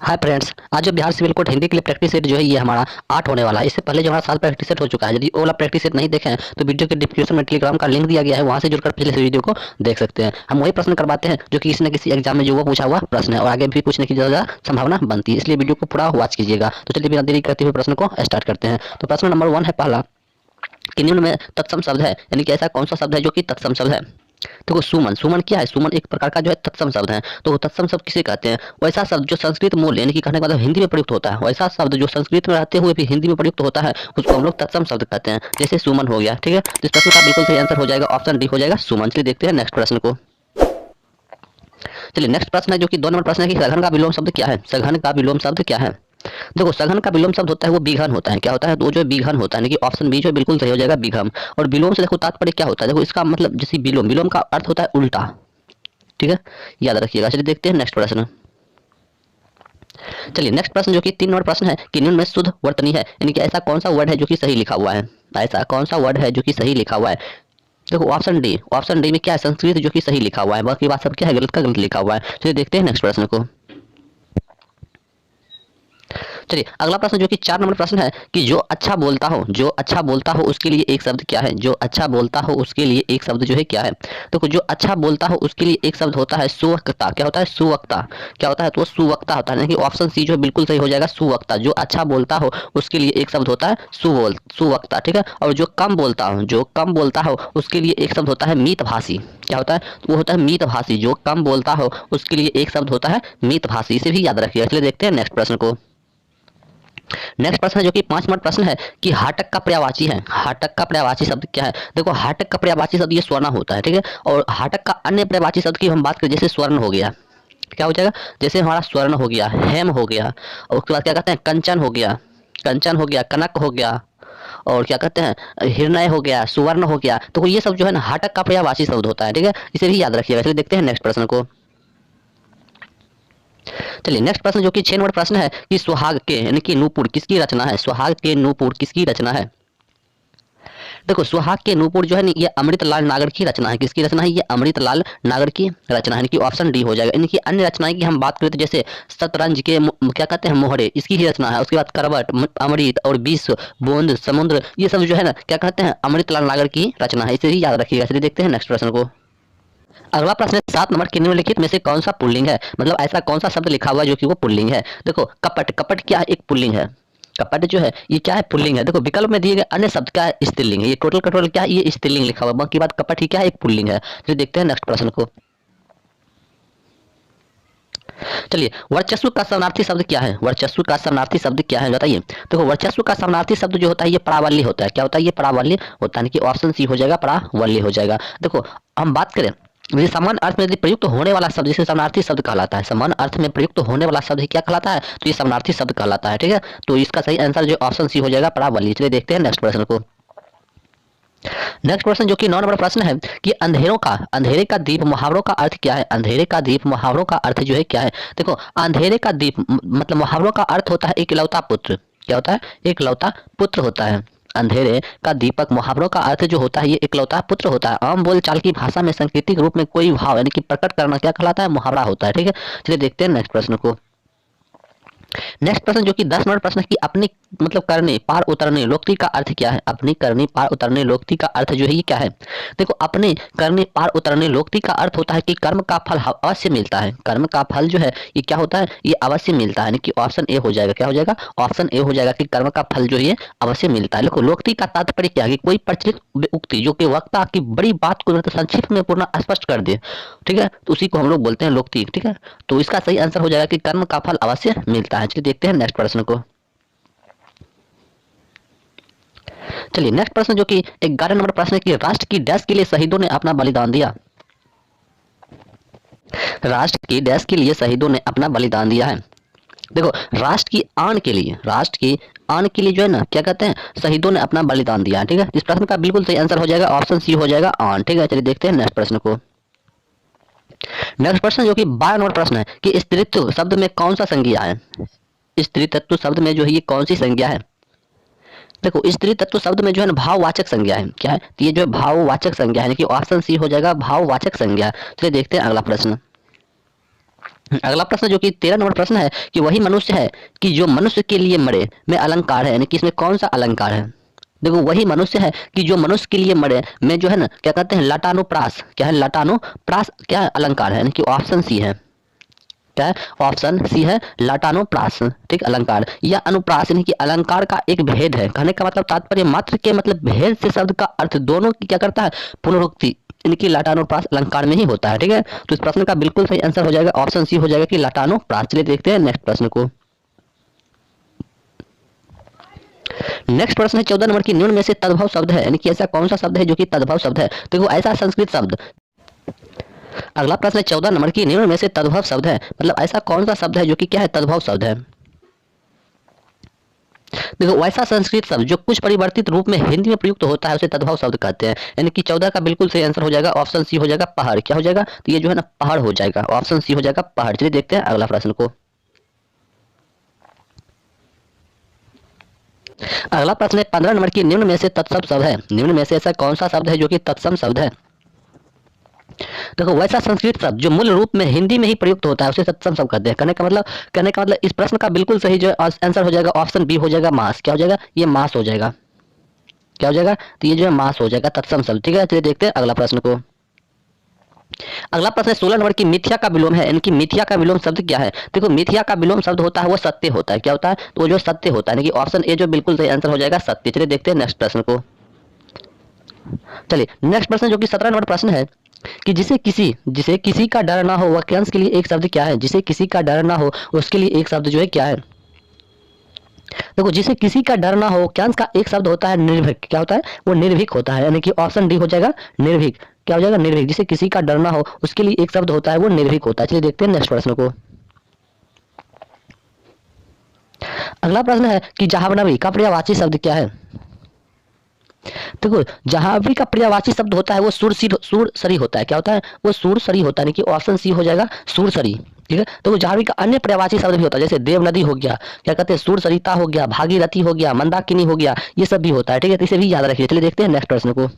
Hi friends, आज जो Bihar civil code Hindi के लिए प्रैक्टिस सेट जो है ये हमारा 8 होने वाला है। इससे पहले जो हमारा 7 प्रैक्टिस सेट हो चुका है। यदि वो वाला प्रैक्टिस सेट नहीं देखे हैं तो वीडियो के डिस्क्रिप्शन में टेलीग्राम का लिंक दिया गया है, वहां से जुड़कर पिछले से वीडियो को देख सकते हैं। हम वही प्रश्न करवाते हैं जो कि किसी न किसी एग्जाम में जो वो पूछा हुआ प्रश्न है और आगे भी पूछने की ज़्यादा संभावना बनती है, इसलिए वीडियो को पूरा वॉच कीजिएगा। तो चलिए बिना देरी करते हुए प्रश्न को स्टार्ट करते हैं। तो प्रश्न नंबर 1 है पहला कि निम्न में तत्सम शब्द है, यानी कि ऐसा कौन सा शब्द है जो कि तत्सम शब्द है। देखो सुमन, सुमन क्या है? सुमन एक प्रकार का जो है तत्सम शब्द है। तो वो तत्सम शब्द किसे कहते हैं? वैसा शब्द जो संस्कृत मूल यानी कि कहने का मतलब हिंदी में प्रयुक्त होता है, वैसा शब्द जो संस्कृत में रहते हुए भी हिंदी में प्रयुक्त होता है उसको हम लोग तत्सम शब्द कहते हैं। जैसे सुमन हो गया, ठीक है। तो इस प्रश्न का बिल्कुल सही आंसर हो जाएगा ऑप्शन डी हो जाएगा सुमन। चलिए देखते हैं नेक्स्ट प्रश्न को। चलिए नेक्स्ट प्रश्न है जो कि 2 नंबर प्रश्न है कि सघन का विलोम शब्द क्या है। सघन का विलोम शब्द क्या है? देखो सघन का विलोम शब्द होता है वो बीघन होता है। क्या होता है? वो जो बीघन होता है, यानी कि ऑप्शन बी जो बिल्कुल सही हो जाएगा बीघम। और विलोम से देखो तात्पर्य क्या होता है? देखो इसका मतलब जैसे विलोम, विलोम का अर्थ होता है उल्टा, ठीक है, याद रखिएगा। चलिए देखते हैं नेक्स्ट प्रश्न। चलिए नेक्स्ट प्रश्न जो कि 3 नंबर प्रश्न है कि निम्न में शुद्ध वर्तनी है, यानी कि ऐसा कौन सा वर्ड है जो कि सही लिखा हुआ है। ऐसा कौन सा वर्ड है जो कि सही लिखा हुआ है? देखो ऑप्शन डी, ऑप्शन डी में क्या है? संस्कृत जो कि सही लिखा हुआ है, बाकी बात सब क्या है? गलत का गलत लिखा हुआ है। चलिए देखते हैं नेक्स्ट प्रश्न को। चलिए अगला प्रश्न जो कि 4 नंबर प्रश्न है कि जो अच्छा बोलता हो, जो अच्छा बोलता हो उसके लिए एक शब्द क्या है। जो अच्छा बोलता हो उसके लिए एक शब्द जो है क्या है? देखो जो अच्छा बोलता हो उसके लिए एक शब्द होता है सुवक्ता। क्या होता है? सुवक्ता। क्या होता है? तो सुवक्ता होता है, यानी कि ऑप्शन सी जो है बिल्कुल सही हो जाएगा सुवक्ता। जो अच्छा बोलता हो उसके लिए एक शब्द होता है सुवक्ता, ठीक है। और जो कम बोलता हो, जो कम बोलता हो उसके लिए एक शब्द होता है मीतभाषी। क्या होता है? वो होता है मीतभाषी। जो कम बोलता हो उसके लिए एक शब्द होता है मीतभाषी। इसे भी याद रखिएगा। चलिए देखते हैं नेक्स्ट प्रश्न को। नेक्स्ट प्रश्न है जो कि 5 नंबर प्रश्न है कि हाटक का पर्यायवाची है। हाटक का पर्यायवाची शब्द क्या है? देखो हाटक का पर्यायवाची शब्द ये स्वर्ण होता है, ठीक है। और हाटक का अन्य पर्यायवाची शब्द की हम बात करें, जैसे स्वर्ण हो गया, क्या हो जाएगा? जैसे हमारा स्वर्ण हो गया, हेम हो गया, और उसके बाद क्या कहते हैं? कंचन हो गया, कंचन हो गया, कनक हो गया, और क्या कहते हैं? हिरण्य हो गया, सुवर्ण हो गया। तो ये सब जो है ना हाटक का पर्यायवाची शब्द होता है, ठीक है। इसे भी याद रखिएगा। चलिए देखते हैं नेक्स्ट प्रश्न को। चलिए नेक्स्ट प्रश्न जो कि 6 नंबर प्रश्न है कि सुहाग के यानी कि नूपुर किसकी रचना है। सुहाग के नूपुर किसकी रचना है? देखो सुहाग के नूपुर जो है ना ये अमृतलाल नागर की रचना है। किसकी रचना है? ये अमृतलाल नागर की रचना है, यानी कि ऑप्शन डी हो जाएगा। इनकी अन्य रचनाएं की हम बात करें तो जैसे शतरंज के क्या कहते हैं? मोहरे, इसकी ही रचना है। उसके बाद करवट, अमृत और विश्व, बूंद, समुद्र, ये सब जो है ना क्या कहते हैं? अमृतलाल नागर की रचना है। इसे ही याद रखिएगा। चलिए देखते हैं नेक्स्ट प्रश्न को। अगला प्रश्न है 7 नंबर कि निम्नलिखित में से कौन सा पुल्लिंग है। मतलब ऐसा कौन सा शब्द लिखा हुआ है जो कि वो पुल्लिंग है। देखो कपट, कपट क्या है? एक पुल्लिंग है। कपट जो है ये क्या है? पुल्लिंग है। देखो विकल्प में दिए गए अन्य शब्द क्या है? स्त्रीलिंग है। ये टोटल का टोटल क्या है? ये स्त्रीलिंग लिखा हुआ है। बाकी बात कपट ही क्या है? एक पुल्लिंग है। तो देखते हैं नेक्स्ट प्रश्न को। चलिए वर्चस्व का समानार्थी शब्द क्या है? वर्चस्व का समानार्थी शब्द क्या है बताइए। देखो वर्चस्व का समानार्थी शब्द जो होता है ये परावल्य होता है। क्या होता है? ये परावल्य होता है, कि ऑप्शन सी हो जाएगा परावल्य हो जाएगा। देखो हम बात करें यदि समान अर्थ में यदि प्रयुक्त होने वाला शब्द जिसे समानार्थी शब्द कहलाता है, समान अर्थ में प्रयुक्त होने वाला शब्द क्या कहलाता है? तो ये समानार्थी शब्द कहलाता है, ठीक है। तो इसका सही आंसर जो ऑप्शन सी हो जाएगा परावल्य। चलिए देखते हैं नेक्स्ट प्रश्न को। नेक्स्ट प्रश्न जो कि 9 नंबर प्रश्न है कि अंधेरों का, अंधेरे का दीप मुहावरों का अर्थ क्या है। अंधेरे का दीप मुहावरों का अर्थ जो है क्या है? देखो अंधेरे का दीप मतलब मुहावरों का अर्थ होता है एकलौता पुत्र। क्या होता है? एकलौता पुत्र होता है। अंधेरे का दीपक मुहावरों का अर्थ जो होता है ये एकलौता पुत्र होता है। आम बोल चाल की भाषा में सांकेतिक रूप में कोई भाव यानी कि प्रकट करना क्या कहलाता है? मुहावरा होता है, ठीक है। चलिए देखते हैं नेक्स्ट प्रश्न को। नेक्स्ट प्रश्न जो कि 10 नंबर प्रश्न की अपनी मतलब करने पार उतरने लोकती का अर्थ क्या है। अपनी करने पार उतरने लोकती का अर्थ जो है ये क्या है? देखो अपने करने पार उतरने लोकती का अर्थ होता है कि कर्म का फल अवश्य मिलता है। कर्म का फल जो है ये क्या होता है? ये अवश्य मिलता है, यानी कि ऑप्शन ए हो जाएगा। क्या हो जाएगा? ऑप्शन ए हो जाएगा कि कर्म का फल जो है ये अवश्य मिलता है। देखो लोकती का तात्पर्य क्या है? कि कोई प्रचलित उक्ति जो कि वक्ता की बड़ी बात को मतलब संक्षिप्त में पूर्ण स्पष्ट कर दे, ठीक है। तो उसी को हम लोग बोलते हैं लोकती, ठीक है। तो इसका सही आंसर हो जाएगा कि कर्म का फल अवश्य मिलता है। चलिए देखते हैं नेक्स्ट प्रश्न को। चलिए नेक्स्ट प्रश्न जो कि 11 नंबर प्रश्न है कि राष्ट्र की डैश के लिए शहीदों ने अपना बलिदान दिया। राष्ट्र की डैश के लिए शहीदों ने अपना बलिदान दिया है। देखो राष्ट्र की आन के लिए, राष्ट्र की आन के लिए जो है ना क्या कहते हैं? शहीदों ने अपना बलिदान दिया, ठीक है। इस प्रश्न का बिल्कुल सही आंसर हो जाएगा ऑप्शन सी हो जाएगा आन, ठीक है। चलिए देखते हैं नेक्स्ट प्रश्न को। नेक्स्ट प्रश्न जो कि 12 नंबर प्रश्न है कि स्त्रीत्व शब्द में कौन सा संज्ञा है। स्त्री तत्व शब्द में जो है ये कौन सी संज्ञा है? देखो स्त्री तत्व शब्द में जो है ना भाववाचक संज्ञा है। क्या है? तो ये जो है भाववाचक संज्ञा है, कि ऑप्शन सी हो जाएगा भाववाचक संज्ञा। चलिए देखते हैं अगला प्रश्न। अगला प्रश्न जो कि 13 नंबर प्रश्न है कि वही मनुष्य है कि जो मनुष्य के लिए मरे में अलंकार है, यानी कि इसमें कौन सा अलंकार है? देखो वही मनुष्य है कि जो मनुष्य के लिए मरे में जो है ना क्या कहते हैं लटानुप्रास, क्या है लटानुप्रास, क्या है अलंकार है, यानी कि ऑप्शन सी है, क्या है ऑप्शन सी है लटानुप्रास, ठीक अलंकार या अनुप्रास यानी कि अलंकार का एक भेद है। कहने का मतलब तात्पर्य मात्र के मतलब भेद से शब्द का अर्थ दोनों की क्या करता है पुनरुक्ति, इनकी लटानुप्रास अलंकार में ही होता है, ठीक है। तो इस प्रश्न का बिल्कुल सही आंसर हो जाएगा ऑप्शन सी हो जाएगा कि लटानुप्रास। चलिए देखते हैं नेक्स्ट प्रश्न को। नेक्स्ट प्रश्न है 14 नंबर की निम्न में से तद्भव शब्द है, यानी कि ऐसा कौन सा शब्द है जो कि तद्भव शब्द है? देखो ऐसा संस्कृत शब्द, अगला प्रश्न है 14 नंबर की निम्न में से तद्भव शब्द है, मतलब ऐसा कौन सा शब्द है जो कि क्या है तद्भव शब्द है? देखो वैसा संस्कृत शब्द जो कुछ परिवर्तित रूप में हिंदी में प्रयुक्त होता है उसे तद्भव शब्द कहते हैं, यानी कि 14 का बिल्कुल सही आंसर हो जाएगा ऑप्शन सी हो जाएगा पहाड़। क्या हो जाएगा? तो ये जो है ना पहाड़ हो जाएगा, ऑप्शन सी हो जाएगा पहाड़। चलिए देखते हैं अगला प्रश्न को। अगला प्रश्न है 15 नंबर की निम्न में से तत्सम शब्द है, निम्न में से ऐसा कौन सा शब्द है जो कि तत्सम शब्द है? देखो वैसा संस्कृत शब्द जो मूल रूप में हिंदी में ही प्रयुक्त होता है उसे तत्सम शब्द कहते हैं। कहने का मतलब इस प्रश्न का बिल्कुल सही जो आंसर हो जाएगा ऑप्शन बी हो जाएगा मास। क्या हो जाएगा? ये मास हो जाएगा। क्या हो जाएगा? तो ये जो है मास हो जाएगा तत्सम शब्द, ठीक है। चलिए देखते हैं अगला प्रश्न को। अगला प्रश्न 16 नंबर की मिथ्या का विलोम है, इनकी मिथ्या का विलोम शब्द क्या है? देखो मिथ्या का विलोम शब्द होता है वो सत्य होता है। क्या होता है? तो वो जो सत्य होता है, यानी कि ऑप्शन ए जो बिल्कुल सही आंसर हो जाएगा सत्य। चलिए देखते हैं नेक्स्ट प्रश्न को। चलिए नेक्स्ट प्रश्न जो कि 17 नंबर प्रश्न है कि जिसे किसी का डर ना हो वाक्यांश के लिए एक शब्द क्या है? जिसे किसी का डर ना हो उसके लिए एक शब्द जो है क्या है? देखो जिसे किसी का डर ना हो वाक्यांश का एक शब्द होता है निर्भीक। क्या होता है? वो निर्भीक होता है, यानी कि ऑप्शन डी हो जाएगा निर्भीक। क्या हो जाएगा? निर्भीक। जिसे किसी का डर ना हो उसके लिए एक शब्द होता है वो निर्भीक होता है। चलिए देखते हैं नेक्स्ट प्रश्न को। अगला प्रश्न है कि जाह्नवी का पर्यायवाची शब्द क्या है? देखो जाह्नवी का पर्यायवाची शब्द होता है वो सूरसरी होता है। क्या होता है? वो सूरसरी होता है, यानी कि ऑप्शन सी हो जाएगा सूरसरी, ठीक है। तो जाह्नवी का अन्य पर्यायवाची शब्द भी होता है, जैसे देव नदी हो गया, क्या कहते हैं सूरसरिता हो गया, भागीरथी हो गया, मंदाकिनी हो गया, ये सब भी होता है, ठीक है। तो इसे भी याद रखिए। चलिए देखते हैं नेक्स्ट प्रश्न को।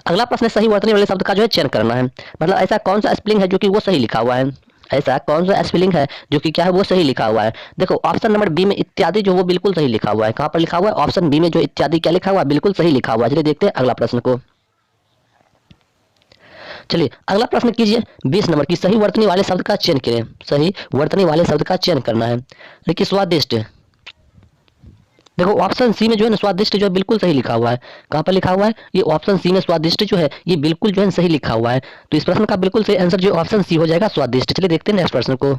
अगला प्रश्न सही वर्तनी वाले शब्द का जो है चयन करना है, मतलब ऐसा कौन सा स्पेलिंग है जो कि वो सही लिखा हुआ है, ऐसा कौन सा स्पेलिंग है जो कि क्या है वो सही लिखा हुआ है। देखो ऑप्शन नंबर बी में इत्यादि जो वो बिल्कुल सही लिखा हुआ है। कहाँ पर लिखा हुआ है? ऑप्शन बी में जो इत्यादि क्या लिखा हुआ है बिल्कुल सही लिखा हुआ है। चलिए देखते हैं अगला प्रश्न को। चलिए अगला प्रश्न कीजिए 20 नंबर की सही वर्तनी वाले शब्द का चयन करें, सही वर्तनी वाले शब्द का चयन करना है। देखिए स्वादिष्ट, देखो ऑप्शन सी में जो है ना स्वादिष्ट जो है बिल्कुल सही लिखा हुआ है। कहाँ पर लिखा हुआ है? ये ऑप्शन सी में स्वादिष्ट जो है ये बिल्कुल जो है सही लिखा हुआ है। तो इस प्रश्न का बिल्कुल सही आंसर जो ऑप्शन सी हो जाएगा स्वादिष्ट। चलिए देखते हैं नेक्स्ट प्रश्न को।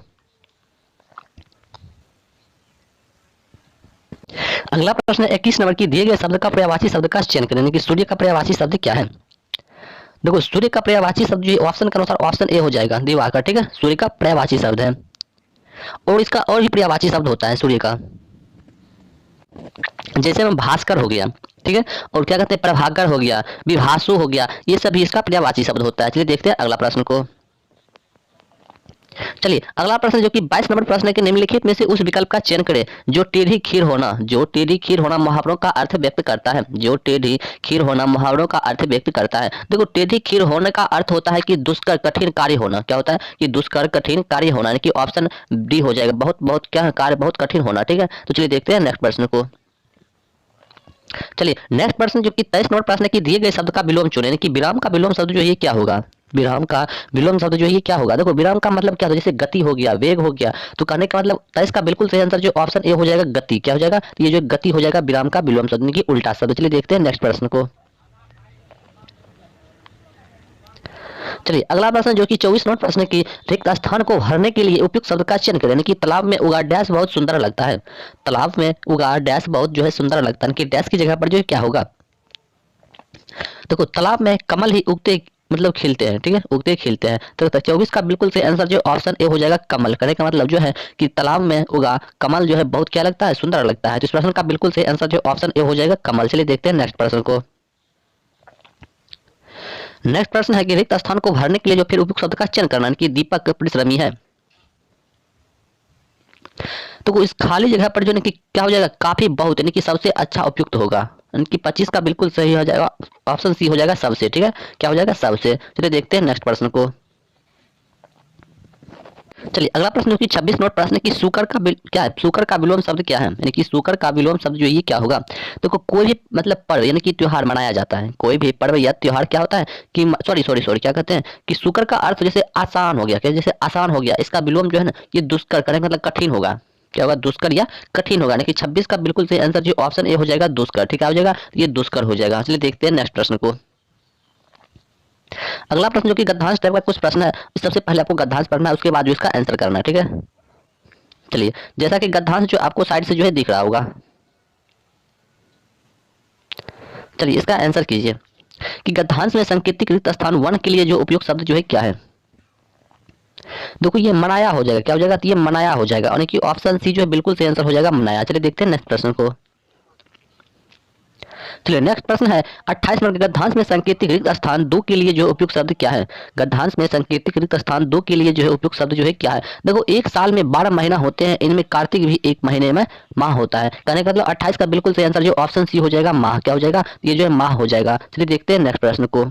अगला प्रश्न है 21 नंबर की दिए गए शब्द का पर्यायवाची शब्द का चयन करें, यानी कि सूर्य का पर्यायवाची शब्द क्या है? देखो सूर्य का पर्यायवाची शब्द जो ऑप्शन के अनुसार ऑप्शन ए हो जाएगा दिवाकर, ठीक है। सूर्य का पर्यायवाची शब्द है, और इसका और भी पर्यायवाची शब्द होता है सूर्य का, जैसे में भास्कर हो गया, ठीक है, और क्या कहते हैं प्रभाकर हो गया, विभासु हो गया, ये सभी इसका पर्यायवाची शब्द होता है। चलिए देखते हैं अगला प्रश्न को। चलिए अगला प्रश्न जो कि 22 नंबर प्रश्न है कि निम्नलिखित में से उस विकल्प का चयन करें जो टेढ़ी खीर होना, जो टेढ़ी खीर होना मुहावरों का अर्थ व्यक्त करता है, जो टेढ़ी खीर होना मुहावरों का अर्थ व्यक्त करता है। देखो टेढ़ी खीर होने का अर्थ होता है कि दुष्कर कठिन कार्य होना। क्या होता है? कि दुष्कर कठिन कार्य होना, यानी कि ऑप्शन डी हो जाएगा बहुत बहुत क्या कार्य बहुत कठिन होना, ठीक है। तो चलिए देखते हैं नेक्स्ट प्रश्न को। चलिए नेक्स्ट प्रश्न जो कि 23 नंबर प्रश्न है कि दिए गए शब्द का विलोम चुनें, यानी कि विराम का विलोम शब्द जो है ये क्या होगा? विराम का विलोम शब्द जो है ये क्या होगा? देखो विराम का मतलब क्या होता है? जैसे गति हो गया, वेग हो गया, तो कहने का मतलब 23 का बिल्कुल सही आंसर जो ऑप्शन ए हो जाएगा गति। क्या हो जाएगा? तो ये जो गति हो जाएगा विराम का विलोम शब्द, यानी कि उल्टा शब्द। चलिए देखते हैं नेक्स्ट प्रश्न को। चलिए अगला प्रश्न जो कि 24 नंबर प्रश्न की रिक्त स्थान को भरने के लिए उपयुक्त शब्द का चयन करें, यानी कि तालाब में उगा डैश बहुत सुंदर लगता है, तालाब में उगा डैश बहुत जो है सुंदर लगता है, यानी कि डैश की जगह पर जो है क्या होगा? देखो तालाब में कमल ही उगते मतलब खिलते हैं, ठीक है, उगते खिलते हैं। तो 24 का बिल्कुल सही आंसर जो ऑप्शन ए हो जाएगा कमल। कहने का मतलब जो है कि तालाब में उगा कमल जो है बहुत क्या लगता है? सुंदर लगता है। तो इस प्रश्न का बिल्कुल सही आंसर जो ऑप्शन ए हो जाएगा कमल। चलिए देखते हैं नेक्स्ट प्रश्न को। नेक्स्ट प्रश्न है कि रिक्त स्थान को भरने के लिए जो फिर उपयुक्त शब्द का चयन करना है कि दीपक परिश्रमी है, तो इस खाली जगह पर जो है कि क्या हो जाएगा? काफी बहुत, यानी कि सबसे अच्छा उपयुक्त होगा, यानी कि 25 का बिल्कुल सही हो जाएगा ऑप्शन सी हो जाएगा सबसे, ठीक है। क्या हो जाएगा? सबसे। चलिए देखते हैं नेक्स्ट प्रश्न को। चलिए अगला प्रश्न जो कि 26 नंबर प्रश्न है कि सूकर का क्या है, सूकर का विलोम शब्द क्या है, यानी कि सूकर का विलोम शब्द जो है ये क्या होगा। देखो कोई भी मतलब पर्व यानी कि त्योहार मनाया जाता है, कोई भी पर्व या त्योहार क्या होता है कि सॉरी सॉरी सॉरी क्या कहते हैं कि सूकर का अर्थ जैसे आसान हो गया, क्या जैसे आसान हो गया, इसका विलोम जो है ना ये दुष्कर करेंगे मतलब कठिन होगा, क्या होगा दुष्कर या कठिन होगा, यानी कि 26 का बिल्कुल सही आंसर जो ऑप्शन ए हो जाएगा दुष्कर, ठीक है हो जाएगा ये दुष्कर हो जाएगा। चलिए देखते हैं नेक्स्ट प्रश्न को। अगला प्रश्न जो कि गद्यांश टाइप का कुछ प्रश्न है, सबसे पहले आपको गद्यांश पढ़ना है उसके बाद जो इसका आंसर करना है, ठीक है। चलिए जैसा कि गद्यांश जो आपको साइड से जो है दिख रहा होगा, चलिए इसका आंसर कीजिए कि गद्यांश में संकेतिक रिक्त स्थान 1 के लिए जो उपयुक्त शब्द जो है क्या है। देखो ये मनाया हो जाएगा, क्या हो जाएगा तो ये मनाया हो जाएगा, यानी कि ऑप्शन सी जो है बिल्कुल सही आंसर हो जाएगा मनाया। चलिए देखते हैं नेक्स्ट प्रश्न को। चलिए नेक्स्ट प्रश्न है 28 नंबर के गद्यांश में संकेतिक रिक्त स्थान 2 के लिए जो उपयुक्त शब्द क्या है। गद्यांश में संकेतिक रिक्त स्थान 2 के लिए जो है उपयुक्त शब्द जो है क्या है। देखो एक साल में 12 महीना होते हैं, इनमें कार्तिक भी एक महीने में माह होता है, कहने का मतलब 28 का बिल्कुल सही आंसर जो ऑप्शन सी हो जाएगा माह, क्या हो जाएगा ये जो है माह हो जाएगा। चलिए देखते हैं नेक्स्ट प्रश्न को।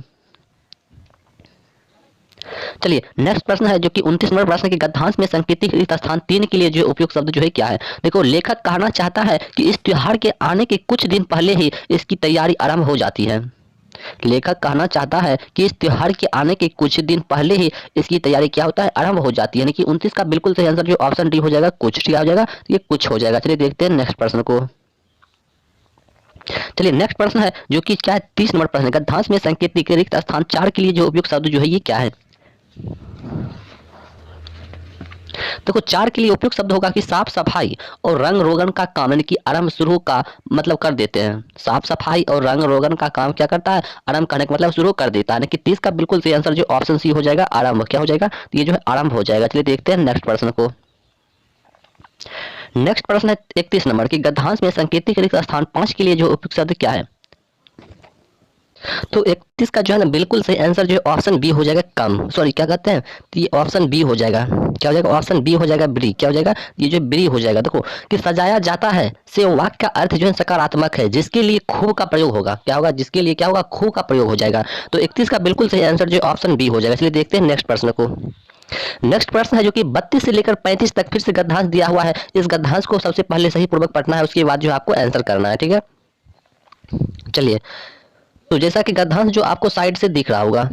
चलिए नेक्स्ट प्रश्न है जो कि 29 नंबर प्रश्न के गद्यांश में संकेतिक रिक्त स्थान 3 के लिए जो उपयुक्त शब्द जो है क्या है। देखो लेखक कहना चाहता है कि इस त्योहार के आने के कुछ दिन पहले ही इसकी तैयारी आरंभ हो जाती है। लेखक कहना चाहता है कि इस त्योहार के आने के कुछ दिन पहले ही इसकी तैयारी क्या होता है आरंभ हो जाती है, यानी कि 29 का बिल्कुल सही आंसर जो ऑप्शन डी हो जाएगा कुछ, ठीक हो जाएगा ये कुछ हो जाएगा। चलिए देखते हैं नेक्स्ट प्रश्न को। चलिए नेक्स्ट प्रश्न है जो कि क्या है 30 नंबर प्रश्न गद्यांश में संकेतिक रिक्त स्थान 4 के लिए जो उपयुक्त शब्द जो है ये क्या है। देखो 4 के लिए उपयुक्त शब्द होगा कि साफ सफाई और रंग रोगन का काम, यानी कि आरंभ शुरू का मतलब कर देते हैं। साफ सफाई और रंग रोगन का काम क्या करता है आरंभ करने का मतलब शुरू कर देता है, यानी कि 30 का बिल्कुल सही आंसर जो ऑप्शन सी हो जाएगा आरंभ, क्या हो जाएगा तो ये जो है आरंभ हो जाएगा। चलिए देखते हैं नेक्स्ट प्रश्न को। नेक्स्ट प्रश्न है 31 नंबर की गद्यांश में संकेतिक रिक्त स्थान 5 के लिए जो उपयुक्त शब्द क्या है। तो 31 का जो है ना बिल्कुल सही आंसर जो है ऑप्शन बी हो जाएगा कम, सॉरी क्या कहते हैं तो ये ऑप्शन बी हो जाएगा, क्या हो जाएगा ऑप्शन बी हो जाएगा ब्री, क्या हो जाएगा ये जो ब्री हो जाएगा। देखो कि सजाया जाता है से वाक्य का अर्थ जो है सकारात्मक है, जिसके लिए खूब का प्रयोग होगा, क्या होगा जिसके लिए क्या होगा खूब का प्रयोग हो जाएगा। तो 31 का बिल्कुल सही आंसर जो ऑप्शन बी हो जाएगा। इसलिए देखते हैं नेक्स्ट प्रश्न को। नेक्स्ट प्रश्न है जो कि 32 से लेकर 35 तक फिर से गद्यांश दिया हुआ है, इस गद्यांश को सबसे पहले सही पूर्वक पढ़ना है, उसके बाद जो आपको आंसर करना है, ठीक है। चलिए तो जैसा कि गद्यांश जो आपको साइड से दिख रहा होगा,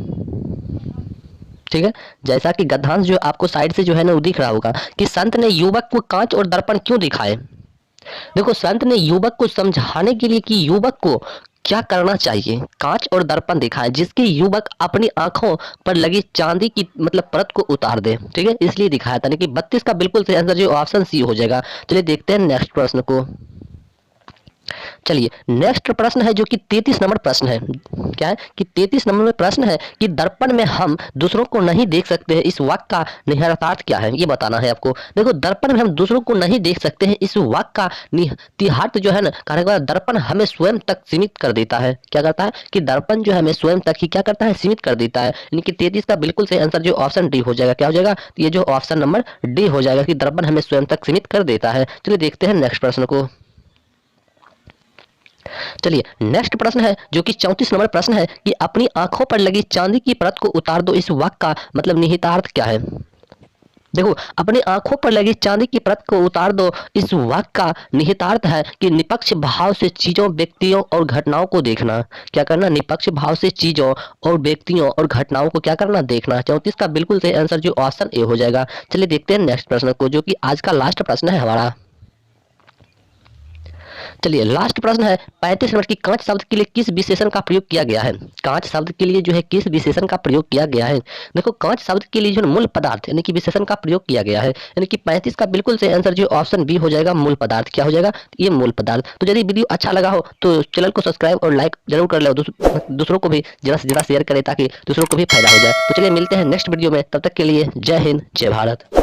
ठीक है, जैसा कि गद्यांश जो आपको साइड से जो है ना वो दिख रहा होगा कि संत ने युवक को कांच और दर्पण क्यों दिखाए। देखो संत ने युवक को समझाने के लिए कि युवक को क्या करना चाहिए कांच और दर्पण दिखाए, जिसके युवक अपनी आंखों पर लगी चांदी की मतलब परत को उतार दे, ठीक है, इसलिए दिखाया था। कि 32 का बिल्कुल सही आंसर जो ऑप्शन सी हो जाएगा। चलिए देखते हैं नेक्स्ट प्रश्न को। चलिए नेक्स्ट प्रश्न है जो कि 33 नंबर प्रश्न है, क्या है कि 33 नंबर में प्रश्न है कि दर्पण में हम दूसरों को नहीं देख सकते हैं, इस वाक्य का निहितार्थ क्या है ये बताना है आपको। देखो दर्पण में हम दूसरों को नहीं देख सकते हैं, इस वाक्य का निहितार्थ जो है ना कहने दर्पण हमें स्वयं तक सीमित कर देता है, क्या करता है कि दर्पण जो है हमें स्वयं तक ही क्या करता है सीमित कर देता है, यानी कि 33 का बिल्कुल सही आंसर जो ऑप्शन डी हो जाएगा, क्या हो जाएगा ये जो ऑप्शन नंबर डी हो जाएगा कि दर्पण हमें स्वयं तक सीमित कर देता है। चलिए देखते हैं नेक्स्ट प्रश्न को। चलिए नेक्स्ट प्रश्न है जो कि 34 नंबर प्रश्न है कि अपनी आंखों पर लगी चांदी की परत को उतार दो, इस वाक्य का मतलब निहितार्थ क्या है। देखो अपनी आंखों पर लगी चांदी की परत को उतार दो, इस वाक्य का निहितार्थ है कि निष्पक्ष भाव से चीजों व्यक्तियों और घटनाओं को देखना, क्या करना निष्पक्ष भाव से चीजों और व्यक्तियों और घटनाओं को क्या करना देखना। 34 का बिल्कुल सही आंसर जो ऑप्शन ए हो जाएगा। चलिए देखते हैं नेक्स्ट प्रश्न को जो कि आज का लास्ट प्रश्न है हमारा। चलिए लास्ट प्रश्न है 35 नंबर की कांच शब्द के लिए किस विशेषण का प्रयोग किया गया है। कांच शब्द के लिए जो है किस विशेषण का प्रयोग किया गया है। देखो कांच शब्द के लिए जो मूल पदार्थ यानी कि विशेषण का प्रयोग किया गया है, यानी कि 35 का बिल्कुल सही आंसर जो ऑप्शन बी हो जाएगा मूल पदार्थ, क्या हो जाएगा ये मूल पदार्थ। तो यदि वीडियो अच्छा लगा हो तो चैनल को सब्सक्राइब और लाइक जरूर कर लो, दूसरों को भी जरा से जरा शेयर करें ताकि दूसरों को भी फायदा हो जाए। तो चलिए मिलते हैं नेक्स्ट वीडियो में, तब तक के लिए जय हिंद जय भारत।